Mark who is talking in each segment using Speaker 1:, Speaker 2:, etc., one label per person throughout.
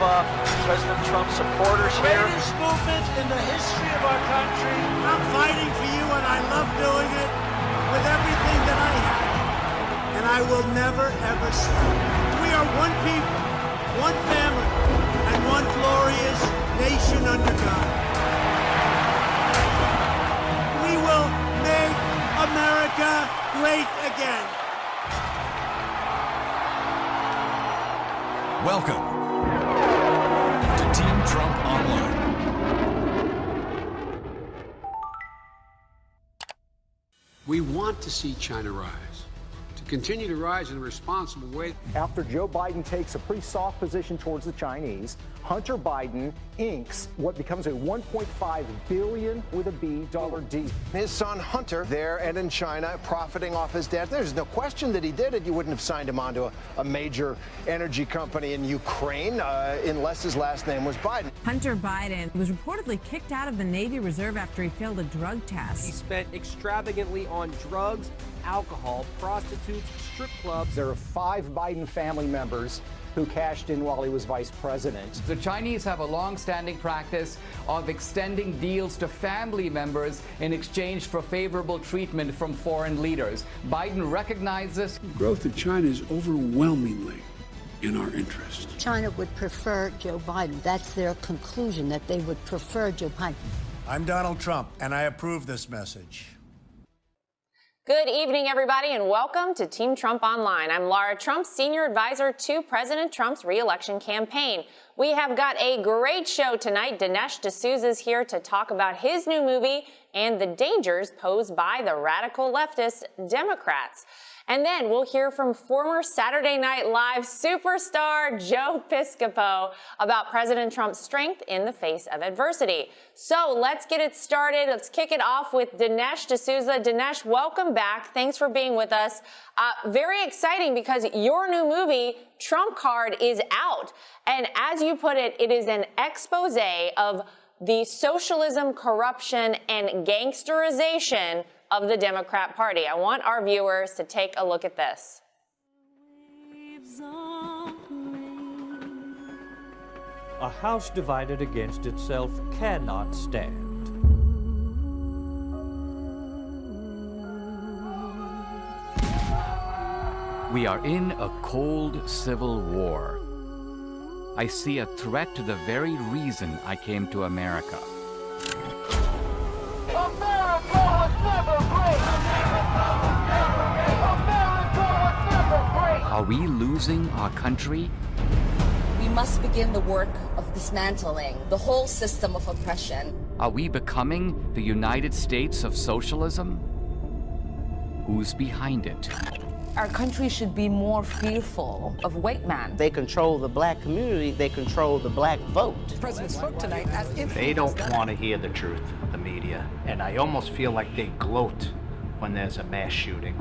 Speaker 1: of President Trump's supporters here.
Speaker 2: Greatest movement in the history of our country. I'm fighting for you, and I love doing it with everything that I have. And I will never, ever stop. We are one people, one family, and one glorious nation under God. We will make America great again.
Speaker 3: Welcome to Team Trump Online.
Speaker 4: We want to see China rise, to continue to rise in a responsible way.
Speaker 5: After Joe Biden takes a pretty soft position towards the Chinese, Hunter Biden inks what becomes a $1.5 billion with a B dollar deal.
Speaker 6: His son Hunter there and in China profiting off his debt. There's no question that he did it. You wouldn't have signed him onto a major energy company in Ukraine unless his last name was Biden.
Speaker 7: Hunter Biden was reportedly kicked out of the Navy Reserve after he failed a drug test.
Speaker 8: He spent extravagantly on drugs, alcohol, prostitutes, strip clubs.
Speaker 5: There are 5 Biden family members who cashed in while he was vice president.
Speaker 9: The Chinese have a long-standing practice of extending deals to family members in exchange for favorable treatment from foreign leaders. Biden recognized this.
Speaker 4: Growth of China is overwhelmingly in our interest.
Speaker 10: China would prefer Joe Biden. That's their conclusion, that they would prefer Joe Biden.
Speaker 2: I'm Donald Trump, and I approve this message.
Speaker 11: Good evening, everybody, and welcome to Team Trump Online. I'm Lara Trump, senior advisor to President Trump's re-election campaign. We have got a great show tonight. Dinesh D'Souza is here to talk about his new movie and the dangers posed by the radical leftist Democrats. And then we'll hear from former Saturday Night Live superstar Joe Piscopo about President Trump's strength in the face of adversity. So let's get it started. Let's kick it off with Dinesh D'Souza. Dinesh, welcome back. Thanks for being with us. Very exciting because your new movie, Trump Card, is out. And as you put it, it is an expose of the socialism, corruption, and gangsterization of the Democrat Party. I want our viewers to take a look at this.
Speaker 12: A house divided against itself cannot stand.
Speaker 13: We are in a cold civil war. I see a threat to the very reason I came to America. Are we losing our country?
Speaker 14: We must begin the work of dismantling the whole system of oppression.
Speaker 13: Are we becoming the United States of socialism? Who's behind it?
Speaker 15: Our country should be more fearful of white man.
Speaker 16: They control the black community, they control the black vote.
Speaker 17: The president spoke tonight as if
Speaker 18: they don't want to hear the truth, the media, and I almost feel like they gloat when there's a mass shooting.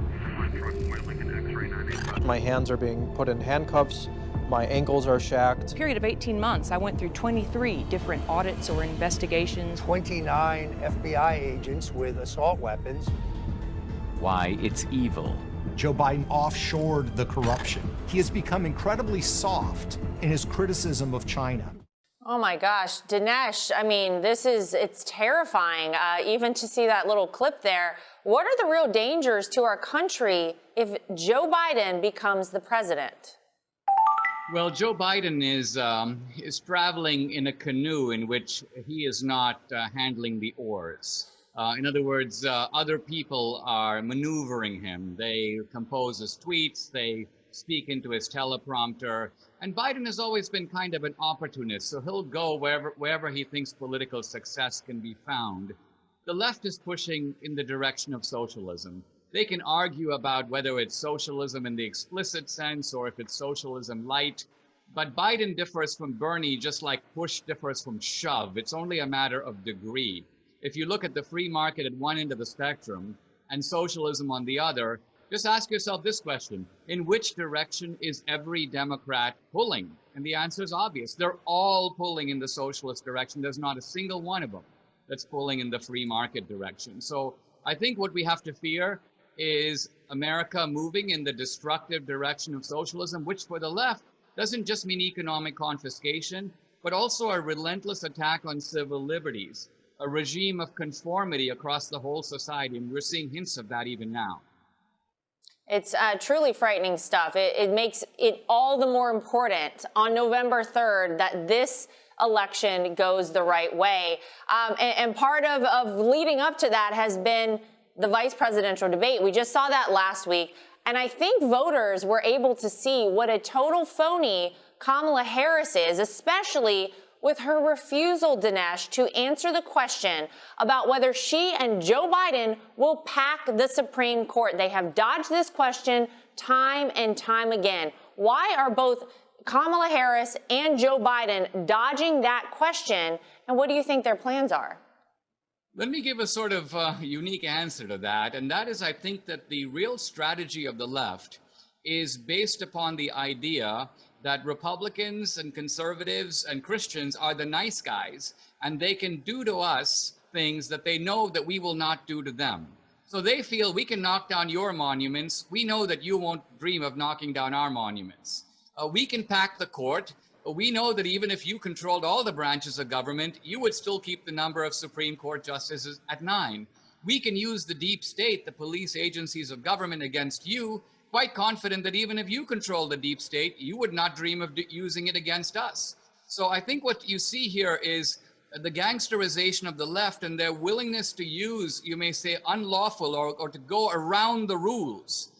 Speaker 19: My hands are being put in handcuffs, my ankles are shacked.
Speaker 20: A period of 18 months, I went through 23 different audits or investigations.
Speaker 21: 29 FBI agents with assault weapons.
Speaker 13: Why it's evil.
Speaker 22: Joe Biden offshored the corruption. He has become incredibly soft in his criticism of China.
Speaker 11: Oh my gosh, Dinesh, I mean, it's terrifying, even to see that little clip there. What are the real dangers to our country if Joe Biden becomes the president?
Speaker 23: Well, Joe Biden is traveling in a canoe in which he is not handling the oars. In other words, other people are maneuvering him. They compose his tweets, they speak into his teleprompter, and Biden has always been kind of an opportunist, so he'll go wherever he thinks political success can be found. The left is pushing in the direction of socialism. They can argue about whether it's socialism in the explicit sense or if it's socialism light, but Biden differs from Bernie just like push differs from shove. It's only a matter of degree. If you look at the free market at one end of the spectrum and socialism on the other, just ask yourself this question: in which direction is every Democrat pulling? And the answer is obvious. They're all pulling in the socialist direction. There's not a single one of them that's pulling in the free market direction. So I think what we have to fear is America moving in the destructive direction of socialism, which for the left doesn't just mean economic confiscation, but also a relentless attack on civil liberties, a regime of conformity across the whole society, and we're seeing hints of that even now.
Speaker 11: It's truly frightening stuff. It makes it all the more important on November 3rd that this election goes the right way. And part of leading up to that has been the vice presidential debate. We just saw that last week. And I think voters were able to see what a total phony Kamala Harris is, especially with her refusal, Dinesh, to answer the question about whether she and Joe Biden will pack the Supreme Court. They have dodged this question time and time again. Why are both Kamala Harris and Joe Biden dodging that question? And what do you think their plans are?
Speaker 23: Let me give a sort of unique answer to that, and that is I think that the real strategy of the left is based upon the idea that Republicans and conservatives and Christians are the nice guys, and they can do to us things that they know that we will not do to them. So they feel we can knock down your monuments. We know that you won't dream of knocking down our monuments. We can pack the court. We know that even if you controlled all the branches of government, you would still keep the number of Supreme Court justices at 9. We can use the deep state, the police agencies of government against you, quite confident that even if you control the deep state, you would not dream of using it against us. So I think what you see here is the gangsterization of the left and their willingness to use, you may say, unlawful or to go around the rules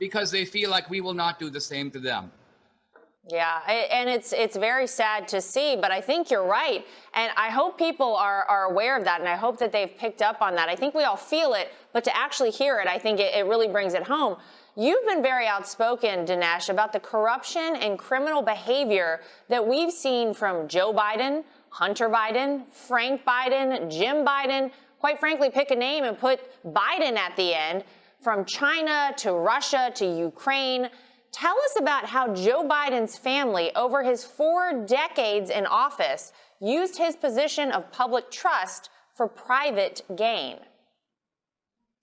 Speaker 23: because they feel like we will not do the same to them.
Speaker 11: Yeah, and it's very sad to see, but I think you're right. And I hope people are aware of that, and I hope that they've picked up on that. I think we all feel it, but to actually hear it, I think it really brings it home. You've been very outspoken, Dinesh, about the corruption and criminal behavior that we've seen from Joe Biden, Hunter Biden, Frank Biden, Jim Biden. Quite frankly, pick a name and put Biden at the end, from China to Russia to Ukraine. Tell us about how Joe Biden's family, over his 4 decades in office, used his position of public trust for private gain.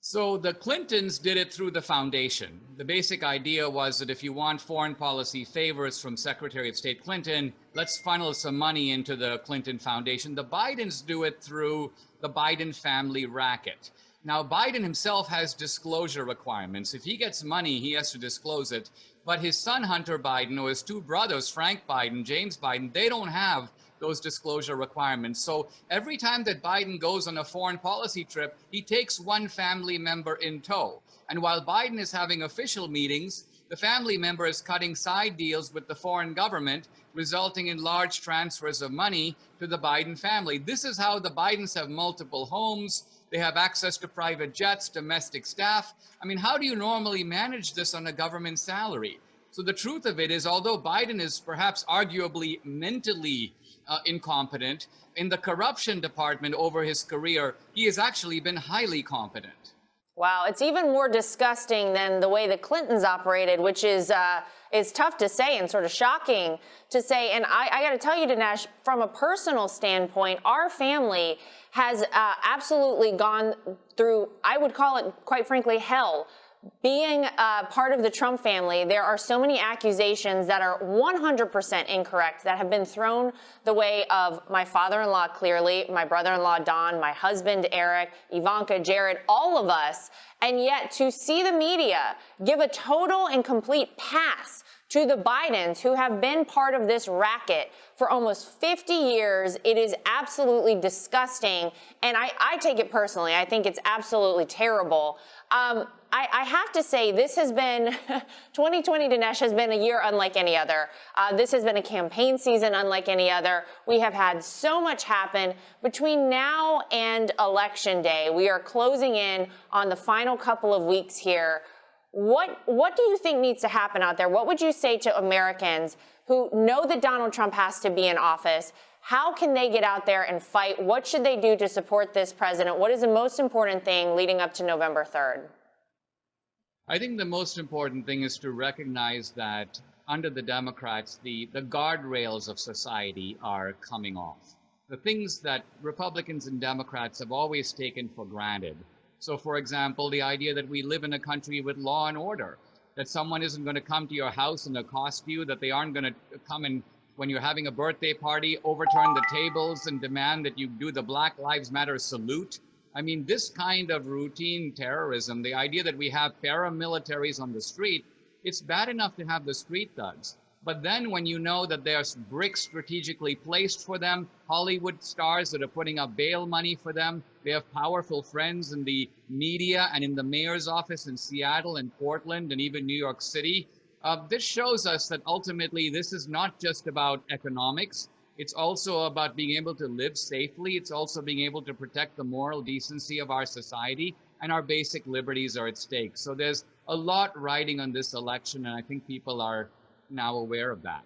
Speaker 23: So the Clintons did it through the foundation. The basic idea was that if you want foreign policy favors from Secretary of State Clinton, let's funnel some money into the Clinton Foundation. The Bidens do it through the Biden family racket. Now, Biden himself has disclosure requirements. If he gets money, he has to disclose it. But his son, Hunter Biden, or his 2 brothers, Frank Biden, James Biden, they don't have those disclosure requirements. So every time that Biden goes on a foreign policy trip, he takes one family member in tow. And while Biden is having official meetings, the family member is cutting side deals with the foreign government, resulting in large transfers of money to the Biden family. This is how the Bidens have multiple homes. They have access to private jets, domestic staff. I mean, how do you normally manage this on a government salary? So the truth of it is, although Biden is perhaps arguably mentally incompetent, in the corruption department over his career, he has actually been highly competent.
Speaker 11: Wow, it's even more disgusting than the way the Clintons operated, which is tough to say and sort of shocking to say. And I got to tell you, Dinesh, from a personal standpoint, our family has absolutely gone through, I would call it, quite frankly, hell. Being part of the Trump family, there are so many accusations that are 100% incorrect that have been thrown the way of my father-in-law, clearly, my brother-in-law, Don, my husband, Eric, Ivanka, Jared, all of us. And yet to see the media give a total and complete pass to the Bidens, who have been part of this racket for almost 50 years, it is absolutely disgusting. And I take it personally. I think it's absolutely terrible. I have to say, this has been, 2020, Dinesh, has been a year unlike any other. This has been a campaign season unlike any other. We have had so much happen between now and Election Day. We are closing in on the final couple of weeks here. What do you think needs to happen out there? What would you say to Americans who know that Donald Trump has to be in office? How can they get out there and fight? What should they do to support this president? What is the most important thing leading up to November 3rd?
Speaker 23: I think the most important thing is to recognize that under the Democrats, the guardrails of society are coming off. The things that Republicans and Democrats have always taken for granted. So, for example, the idea that we live in a country with law and order. that someone isn't going to come to your house and accost you, that they aren't going to come and, when you're having a birthday party, overturn the tables and demand that you do the Black Lives Matter salute. I mean, this kind of routine terrorism, the idea that we have paramilitaries on the street, it's bad enough to have the street thugs. But then when you know that there's bricks strategically placed for them, Hollywood stars that are putting up bail money for them, they have powerful friends in the media and in the mayor's office in Seattle and Portland and even New York City. This shows us that ultimately this is not just about economics. It's also about being able to live safely. It's also being able to protect the moral decency of our society, and our basic liberties are at stake. So there's a lot riding on this election, and I think people are now aware of that.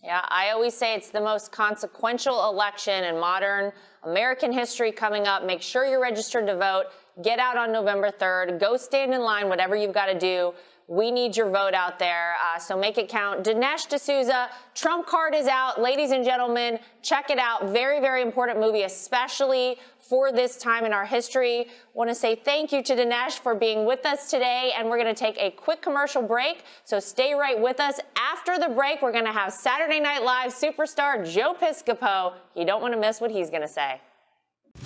Speaker 11: Yeah, I always say it's the most consequential election in modern American history coming up. Make sure you're registered to vote. Get out on November 3rd. Go stand in line, whatever you've got to do. We need your vote out there, so make it count. Dinesh D'Souza, Trump card is out. Ladies and gentlemen, check it out. Very, very important movie, especially for this time in our history. Want to say thank you to Dinesh for being with us today, and we're going to take a quick commercial break, so stay right with us. After the break, we're going to have Saturday Night Live superstar Joe Piscopo. You don't want to miss what he's going to say.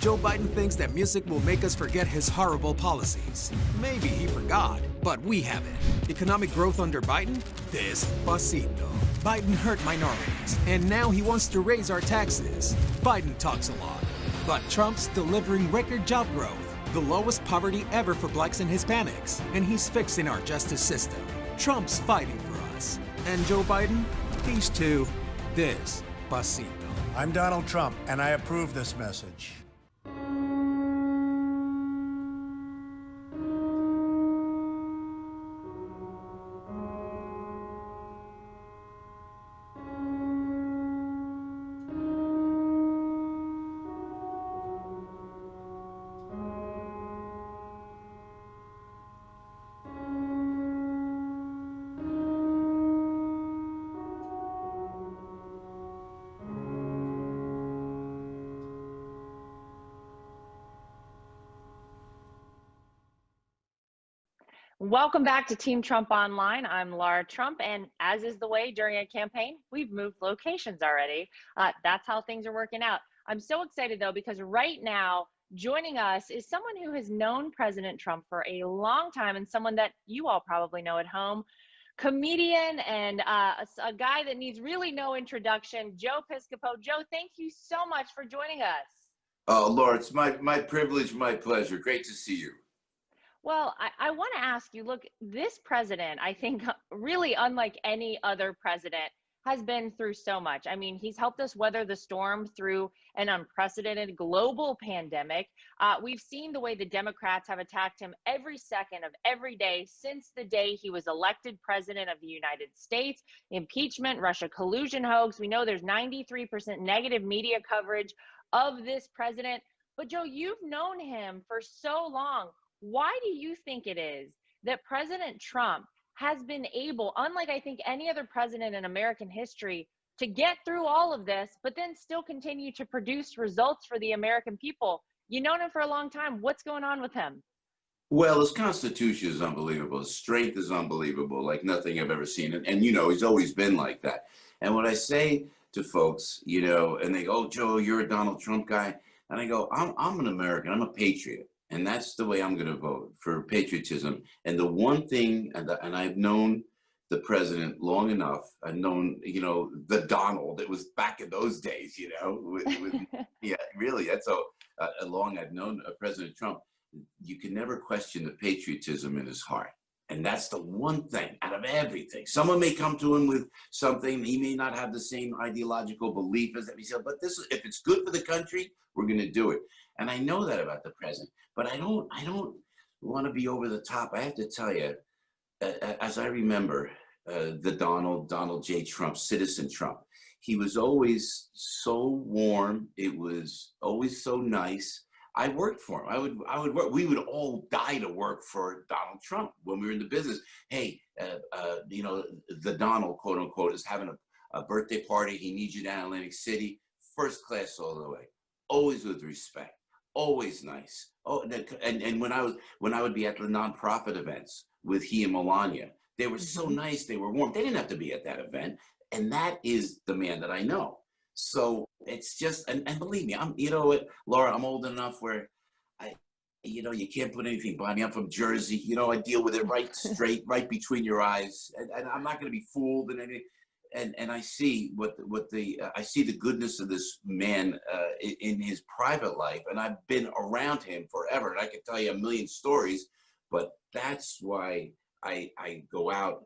Speaker 1: Joe Biden thinks that music will make us forget his horrible policies. Maybe he forgot, but we haven't. Economic growth under Biden? Despacito. Biden hurt minorities, and now he wants to raise our taxes. Biden talks a lot, but Trump's delivering record job growth, the lowest poverty ever for blacks and Hispanics, and he's fixing our justice system. Trump's fighting for us. And Joe Biden? He's too despacito.
Speaker 2: I'm Donald Trump, and I approve this message.
Speaker 3: Welcome back to Team Trump Online. I'm Lara Trump, and as is the way during a campaign, we've moved locations already. That's how things are working out. I'm so excited, though, because right now, joining us is someone who has known President Trump for a long time and someone that you all probably know at home. Comedian and a guy that needs really no introduction, Joe Piscopo. Joe, thank you so much for joining us.
Speaker 6: Oh, Laura, it's my privilege, my pleasure. Great to see you.
Speaker 3: Well, I want to ask you, look, this president, I think really unlike any other president, has been through so much. I mean, he's helped us weather the storm through an unprecedented global pandemic. We've seen the way the Democrats have attacked him every second of every day since the day he was elected president of the United States. Impeachment, Russia collusion hoax. We know there's 93% negative media coverage of this president. But Joe, you've known him for so long. Why do you think it is that President Trump has been able, unlike I think any other president in American history, to get through all of this, but then still continue to produce results for the American people? You've known him for a long time. What's going on with him?
Speaker 6: Well, his constitution is unbelievable. His strength is unbelievable, like nothing I've ever seen. And you know, he's always been like that. And what I say to folks, you know, and they go, "Oh, Joe, you're a Donald Trump guy." And I go, I'm an American. I'm a patriot. And that's the way I'm going to vote, for patriotism. And the one thing, and I've known the president long enough, I've known, you know, the Donald, it was back in those days, you know, yeah, really, that's how long I've known President Trump. You can never question the patriotism in his heart. And that's the one thing out of everything. Someone may come to him with something, he may not have the same ideological belief as that. He said, but this, if it's good for the country, we're going to do it. And I know that about the president, but I don't want to be over the top. I have to tell you, as I remember the Donald J. Trump, Citizen Trump, he was always so warm. It was always so nice. I worked for him. I would work. We would all die to work for Donald Trump when we were in the business. Hey, you know, the Donald, quote unquote, is having a birthday party. He needs you down in Atlantic City, first class all the way, always with respect, always nice. Oh, and when I would be at the nonprofit events with he and Melania, They were so nice. They were warm. They didn't have to be at that event. And that is the man that I know. So it's just, and believe me, you know what, Laura, I'm old enough where you can't put anything behind me. I'm from Jersey. I deal with it right straight, right between your eyes. And I'm not going to be fooled in anything. And I see I see the goodness of this man in his private life. And I've been around him forever. And I could tell you a million stories, but that's why I go out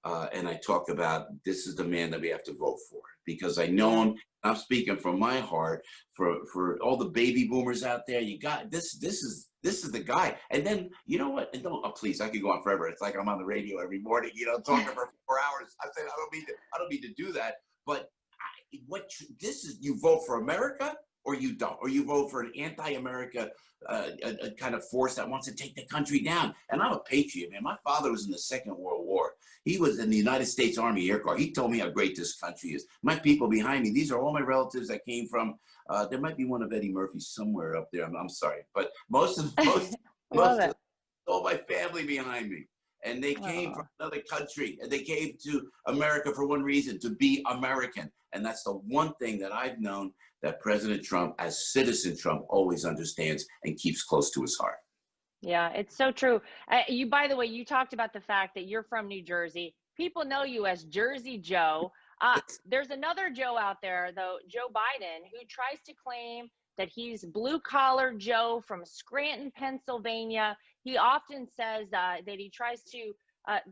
Speaker 6: and I talk about this is the man that we have to vote for, because I know him. I'm speaking from my heart for all the baby boomers out there. You got this is the guy. And then you know what? And please, I could go on forever. It's like I'm on the radio every morning, talking for 4 hours. I said I don't mean to do that. But you vote for America or you don't, or you vote for an anti-America a kind of force that wants to take the country down. And I'm a patriot, man. My father was in the Second World War. He was in the United States Army Air Corps. He told me how great this country is. My people behind me, these are all my relatives that came from, there might be one of Eddie Murphy somewhere up there. I'm sorry, but most of all my family behind me. And they came from another country, and they came to America for one reason, to be American. And that's the one thing that I've known that President Trump, as citizen Trump, always understands and keeps close to his heart.
Speaker 3: Yeah, it's so true. By the way, you talked about the fact that you're from New Jersey. People know you as Jersey Joe. There's another Joe out there, though, Joe Biden, who tries to claim that he's blue collar Joe from Scranton, Pennsylvania. He often says that he tries to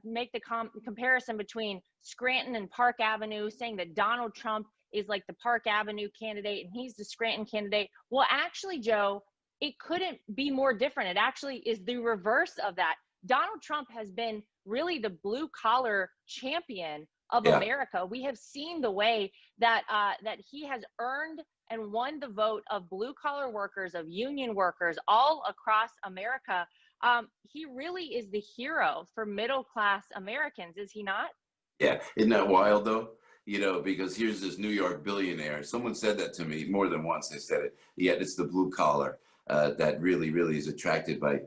Speaker 3: make the comparison between Scranton and Park Avenue, saying that Donald Trump is like the Park Avenue candidate and he's the Scranton candidate. Well, actually, Joe, it couldn't be more different. It actually is the reverse of that. Donald Trump has been really the blue collar champion of America. We have seen the way that that he has earned and won the vote of blue collar workers, of union workers all across America. He really is the hero for middle class Americans, is he not?
Speaker 6: Yeah, isn't that wild though? Because here's this New York billionaire. Someone said that to me more than once. They said it. Yeah, it's the blue collar that really is attracted by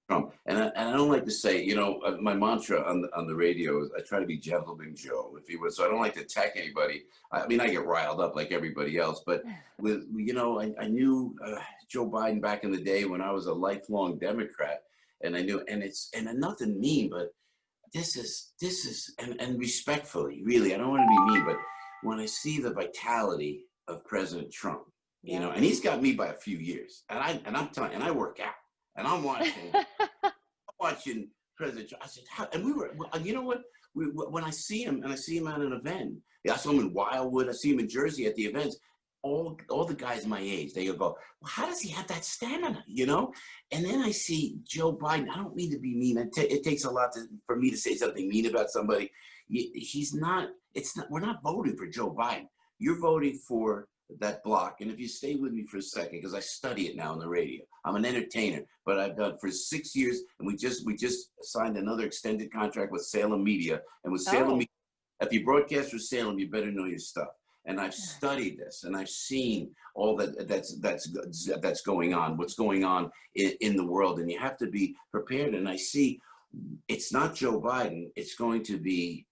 Speaker 6: Trump. And I don't like to say, my mantra on the radio is I try to be gentleman Joe, if you would. So I don't like to attack anybody. I mean, I get riled up like everybody else. But I knew Joe Biden back in the day when I was a lifelong Democrat, and I knew, and nothing mean, but this is and respectfully, really, I don't want to be mean, but when I see the vitality of President Trump, and he's got me by a few years, and I'm telling you, and I work out, and I'm watching President Trump. I said, how? And we were, you know what? When I see him, and I see him at an event, I saw him in Wildwood, I see him in Jersey at the events. All the guys my age, they go, well, how does he have that stamina, And then I see Joe Biden. I don't mean to be mean. It takes a lot for me to say something mean about somebody. We're not voting for Joe Biden. You're voting for that block. And if you stay with me for a second, because I study it now on the radio. I'm an entertainer, but I've done for 6 years, and we just signed another extended contract with Salem Media. And with Salem Media, if you broadcast for Salem, you better know your stuff. And I've studied this, and I've seen all that's going on, what's going on in the world, and you have to be prepared. And I see it's not Joe Biden; it's going to be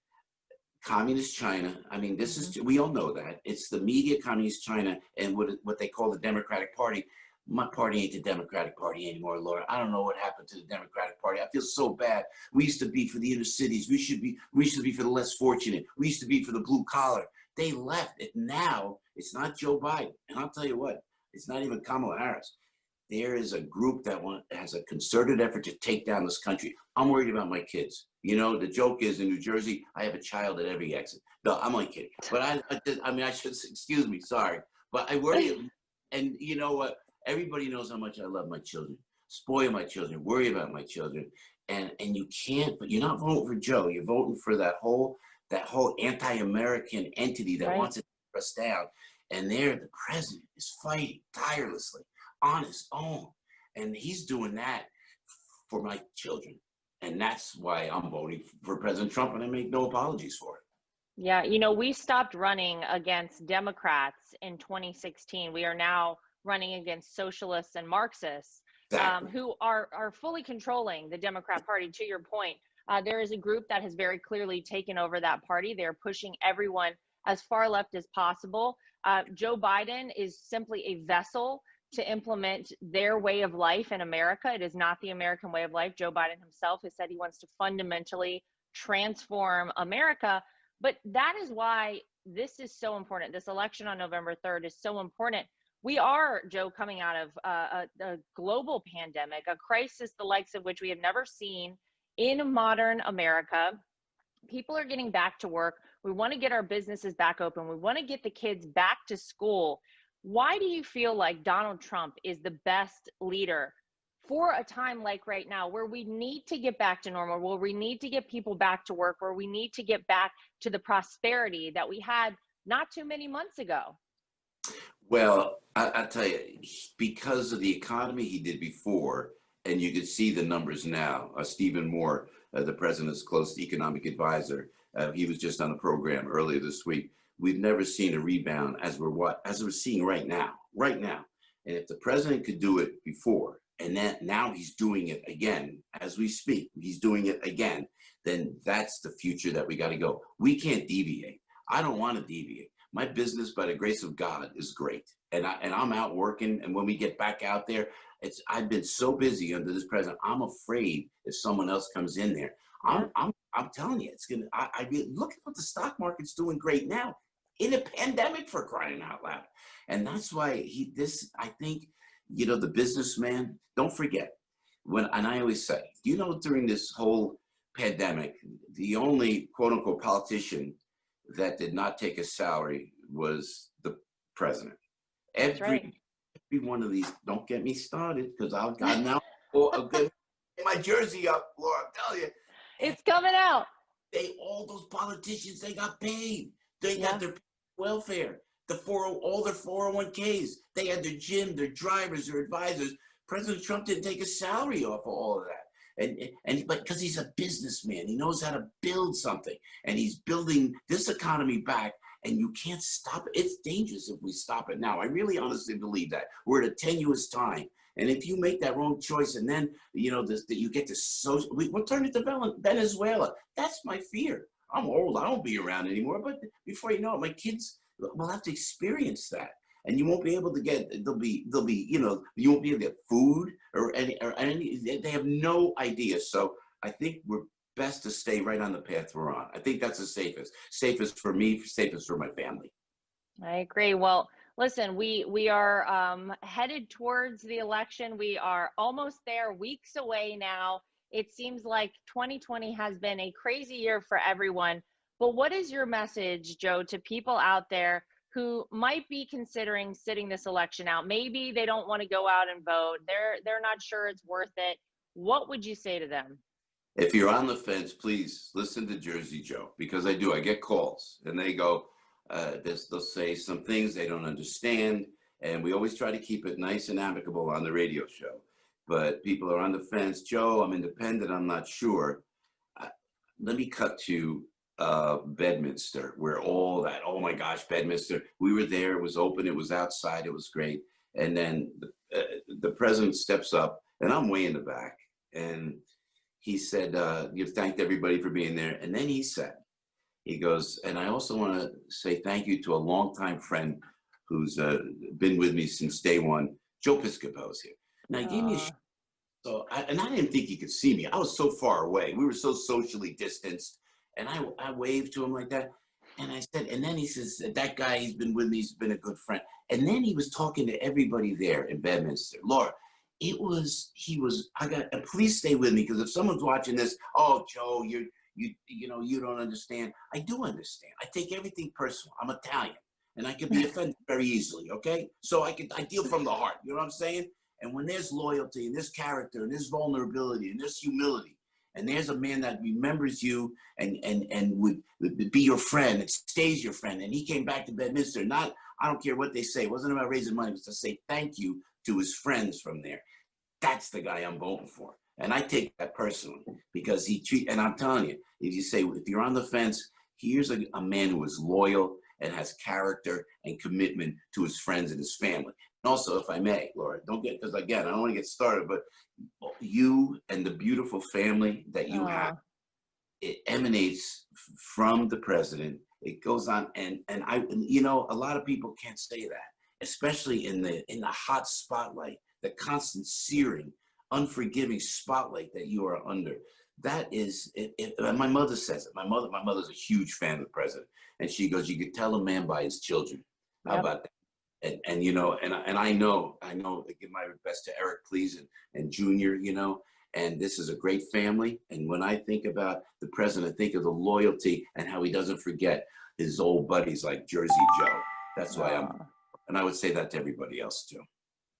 Speaker 6: communist China. I mean, we all know that it's the media, communist China, and what they call the Democratic Party. My party ain't the Democratic Party anymore, Laura. I don't know what happened to the Democratic Party. I feel so bad. We used to be for the inner cities. We should be for the less fortunate. We used to be for the blue collar. They left it. Now it's not Joe Biden. And I'll tell you what, it's not even Kamala Harris. There is a group that has a concerted effort to take down this country. I'm worried about my kids. The joke is in New Jersey, I have a child at every exit. No, I'm only kidding. But I should, excuse me, sorry. But I worry. And you know what? Everybody knows how much I love my children. Spoil my children, worry about my children. And you can't, but you're not voting for Joe. You're voting for that whole anti-American entity that wants to take us down. And the president is fighting tirelessly on his own. And he's doing that for my children. And that's why I'm voting for President Trump, and I make no apologies for it.
Speaker 3: Yeah, we stopped running against Democrats in 2016. We are now running against socialists and Marxists who are fully controlling the Democrat Party, to your point. There is a group that has very clearly taken over that party. They're pushing everyone as far left as possible. Joe Biden is simply a vessel to implement their way of life in America. It is not the American way of life. Joe Biden himself has said he wants to fundamentally transform America. But that is why this is so important. This election on November 3rd is so important. We are, Joe, coming out of a global pandemic, a crisis the likes of which we have never seen in modern America. People are getting back to work. We want to get our businesses back open. We want to get the kids back to school. Why do you feel like Donald Trump is the best leader for a time like right now, where we need to get back to normal, where we need to get people back to work, where we need to get back to the prosperity that we had not too many months ago?
Speaker 6: Well, I tell you, because of the economy he did before, and you could see the numbers now. Stephen Moore, the president's close economic advisor, he was just on a program earlier this week. We've never seen a rebound as we're seeing right now. And if the president could do it before, and then now he's doing it again as we speak, he's doing it again, then that's the future that we got to go. We can't deviate. I don't want to deviate. My business, by the grace of God, is great, and I'm out working. And when we get back out there, I've been so busy under this president. I'm afraid if someone else comes in there. I'm telling you, it's gonna. I look at what the stock market's doing great now in a pandemic, for crying out loud. And that's why I think, the businessman. Don't forget and I always say, during this whole pandemic, the only quote unquote politician that did not take a salary was the president. Every one of these, don't get me started, because I'll now get my jersey up, Laura, I'm telling you.
Speaker 3: It's coming out.
Speaker 6: All those politicians, they got paid. They got their welfare, all their 401ks. They had their gym, their drivers, their advisors. President Trump didn't take a salary off of all of that. But because he's a businessman, he knows how to build something, and he's building this economy back, and you can't stop it. It's dangerous if we stop it now. I really honestly believe that. We're at a tenuous time. And if you make that wrong choice, and then, you get to we'll turn it to Venezuela. That's my fear. I'm old. I won't be around anymore. But before you know it, my kids will have to experience that. And you won't be able to get, you won't be able to get food or any, they have no idea. So I think we're best to stay right on the path we're on. I think that's the safest for me, safest for my family.
Speaker 3: I agree. Well, listen, we are headed towards the election. We are almost there, weeks away now. It seems like 2020 has been a crazy year for everyone. But what is your message, Joe, to people out there who might be considering sitting this election out? Maybe they don't want to go out and vote. They're not sure it's worth it. What would you say to them?
Speaker 6: If you're on the fence, please listen to Jersey Joe, because I get calls, and they go, they'll say some things they don't understand, and we always try to keep it nice and amicable on the radio show. But people are on the fence. Joe, I'm independent, I'm not sure. Let me cut to Bedminster, where all that, oh my gosh, Bedminster, we were there, it was open, it was outside, it was great. And then the president steps up, and I'm way in the back, and he said, you've thanked everybody for being there. And then he goes, and I also want to say thank you to a longtime friend who's been with me since day one, Joe Piscopo is here. And I gave me I didn't think he could see me. I was so far away. We were so socially distanced. And I waved to him like that. And I said, and then he says, that guy, he's been with me, he's been a good friend. And then he was talking to everybody there in Bedminster. Laura, please stay with me, because if someone's watching this, oh, Joe, you don't understand. I do understand. I take everything personal. I'm Italian, and I can be offended very easily, okay? So I deal from the heart, you know what I'm saying? And when there's loyalty, and there's character, and there's vulnerability, and there's humility, and there's a man that remembers you and would be your friend and stays your friend, and he came back to Bedminster, I don't care what they say, it wasn't about raising money, it was to say thank you to his friends from there. That's the guy I'm voting for. And I take that personally, because and I'm telling you, if you're on the fence, here's a man who is loyal and has character and commitment to his friends and his family. And also, if I may, Laura, because again, I don't want to get started, but you and the beautiful family that you have, it emanates from the president. It goes on, and you know, a lot of people can't say that, especially in the hot spotlight, the constant searing, unforgiving spotlight that you are under. That is, my mother says it. My mother's a huge fan of the president, and she goes, "You could tell a man by his children." How about that? And you know, and I know, I give my best to Eric, please, and Junior, you know, and this is a great family. And when I think about the president, I think of the loyalty and how he doesn't forget his old buddies like Jersey Joe. That's why and I would say that to everybody else too.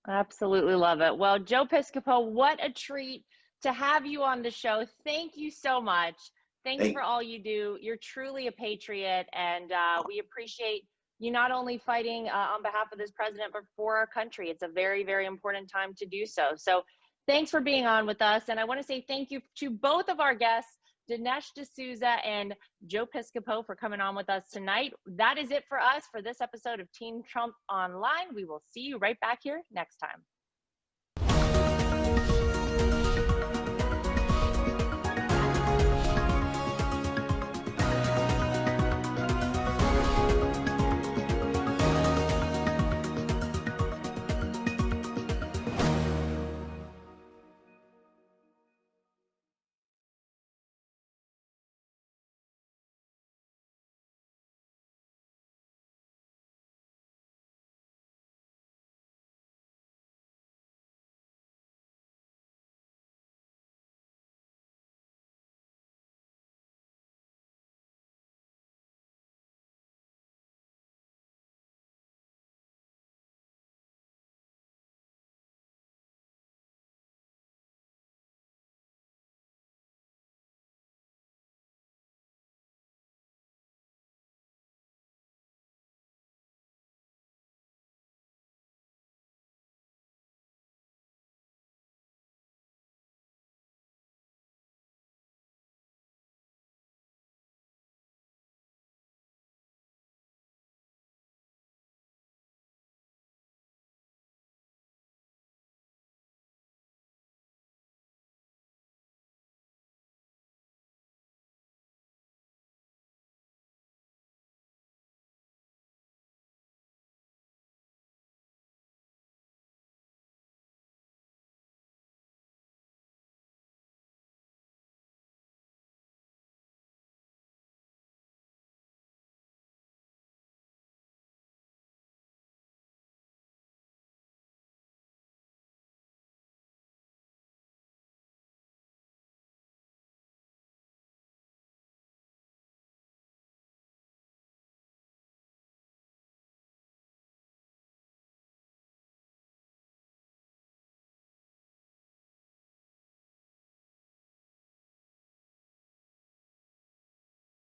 Speaker 3: Absolutely love it. Well, Joe Piscopo, what a treat to have you on the show. Thank you so much. Thanks for all you do. You're truly a patriot, and we appreciate you not only fighting on behalf of this president, but for our country. It's a very, very important time to do so. So thanks for being on with us. And I want to say thank you to both of our guests, Dinesh D'Souza and Joe Piscopo, for coming on with us tonight. That is it for us for this episode of Team Trump Online. We will see you right back here next time.